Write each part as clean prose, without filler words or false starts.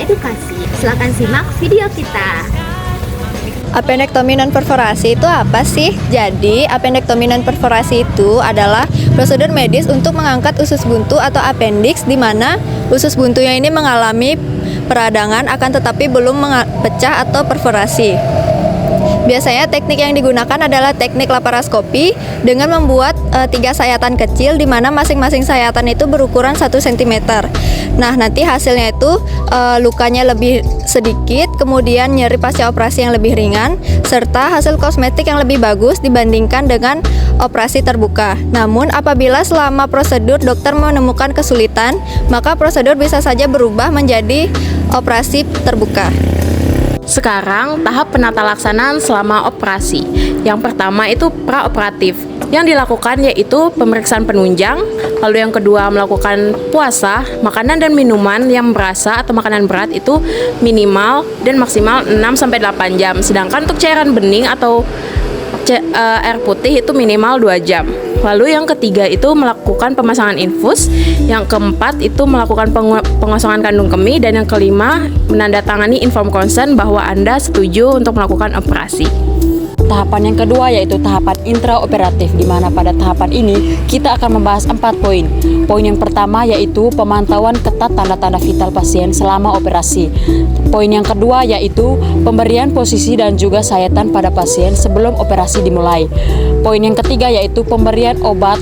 edukasi. Silakan simak video kita. Appendektomi non perforasi itu apa sih? Jadi, appendektomi non perforasi itu adalah prosedur medis untuk mengangkat usus buntu atau appendix di mana usus buntunya ini mengalami peradangan akan tetapi belum pecah atau perforasi. Biasanya teknik yang digunakan adalah teknik laparoskopi dengan membuat 3 sayatan kecil di mana masing-masing sayatan itu berukuran 1 cm. Nah, nanti hasilnya itu lukanya lebih sedikit, kemudian nyeri pasca operasi yang lebih ringan, serta hasil kosmetik yang lebih bagus dibandingkan dengan operasi terbuka. Namun, apabila selama prosedur dokter menemukan kesulitan, maka prosedur bisa saja berubah menjadi operasi terbuka. Sekarang tahap penata laksanaan selama operasi. Yang pertama itu praoperatif. Yang dilakukan yaitu pemeriksaan penunjang, lalu yang kedua melakukan puasa, makanan dan minuman yang berasa atau makanan berat itu minimal dan maksimal 6-8 jam. Sedangkan untuk cairan bening atau air putih itu minimal 2 jam. Lalu yang ketiga itu melakukan pemasangan infus. Yang keempat itu melakukan pengosongan kandung kemih. Dan yang kelima menandatangani inform consent bahwa Anda setuju untuk melakukan operasi. Tahapan yang kedua yaitu tahapan intraoperatif, di mana pada tahapan ini kita akan membahas 4 poin. Poin yang pertama yaitu pemantauan ketat tanda-tanda vital pasien selama operasi. Poin yang kedua yaitu pemberian posisi dan juga sayatan pada pasien sebelum operasi dimulai. Poin yang ketiga yaitu pemberian obat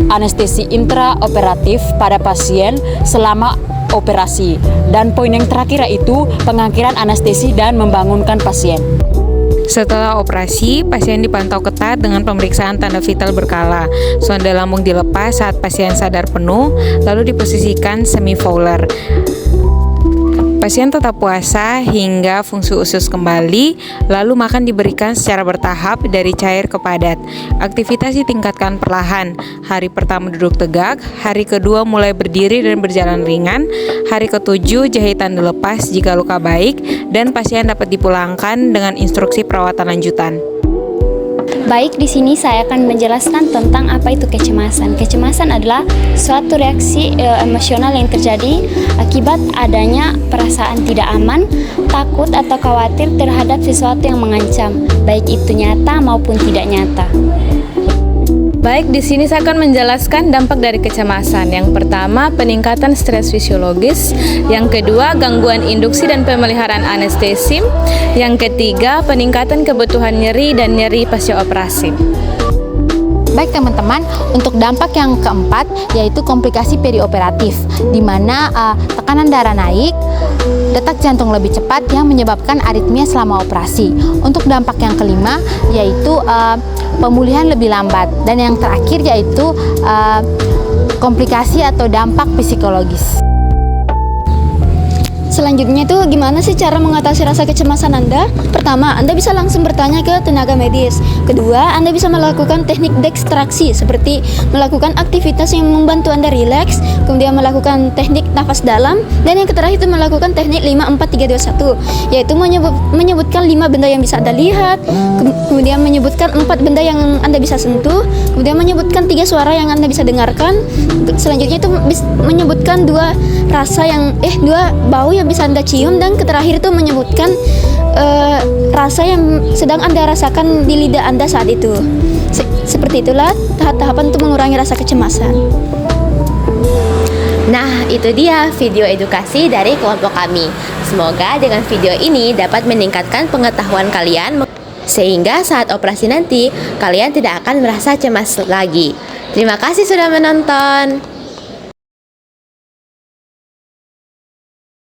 anestesi intraoperatif pada pasien selama operasi. Dan poin yang terakhir yaitu pengakhiran anestesi dan membangunkan pasien. Setelah operasi, pasien dipantau ketat dengan pemeriksaan tanda vital berkala. Sonda lambung dilepas saat pasien sadar penuh, lalu diposisikan semi-fowler. Pasien tetap puasa hingga fungsi usus kembali, lalu makan diberikan secara bertahap dari cair ke padat. Aktivitas ditingkatkan perlahan. Hari pertama duduk tegak, hari kedua mulai berdiri dan berjalan ringan, hari ketujuh jahitan dilepas jika luka baik, dan pasien dapat dipulangkan dengan instruksi perawatan lanjutan. Baik, di sini saya akan menjelaskan tentang apa itu kecemasan. Kecemasan adalah suatu reaksi emosional yang terjadi akibat adanya perasaan tidak aman, takut atau khawatir terhadap sesuatu yang mengancam, baik itu nyata maupun tidak nyata. Baik, di sini saya akan menjelaskan dampak dari kecemasan. Yang pertama, peningkatan stres fisiologis. Yang kedua, gangguan induksi dan pemeliharaan anestesi. Yang ketiga, peningkatan kebutuhan nyeri dan nyeri pasca operasi. Baik teman-teman, untuk dampak yang keempat yaitu komplikasi perioperatif, di mana tekanan darah naik, detak jantung lebih cepat yang menyebabkan aritmia selama operasi. Untuk dampak yang kelima yaitu pemulihan lebih lambat, dan yang terakhir yaitu komplikasi atau dampak psikologis. Selanjutnya itu gimana sih cara mengatasi rasa kecemasan Anda? Pertama, Anda bisa langsung bertanya ke tenaga medis. Kedua, Anda bisa melakukan teknik dekstraksi seperti melakukan aktivitas yang membantu Anda rileks, kemudian melakukan teknik nafas dalam, dan yang terakhir itu melakukan teknik 5-4-3-2-1, yaitu menyebutkan 5 benda yang bisa Anda lihat, kemudian menyebutkan 4 benda yang Anda bisa sentuh, kemudian menyebutkan 3 suara yang Anda bisa dengarkan. Selanjutnya itu menyebutkan 2 rasa yang 2 bau yang bisa Anda cium, dan terakhir itu menyebutkan rasa yang sedang Anda rasakan di lidah Anda saat itu. Seperti itulah tahap-tahapan untuk mengurangi rasa kecemasan. Nah, itu dia video edukasi dari kelompok kami. Semoga dengan video ini dapat meningkatkan pengetahuan kalian, sehingga saat operasi nanti kalian tidak akan merasa cemas lagi. Terima kasih sudah menonton.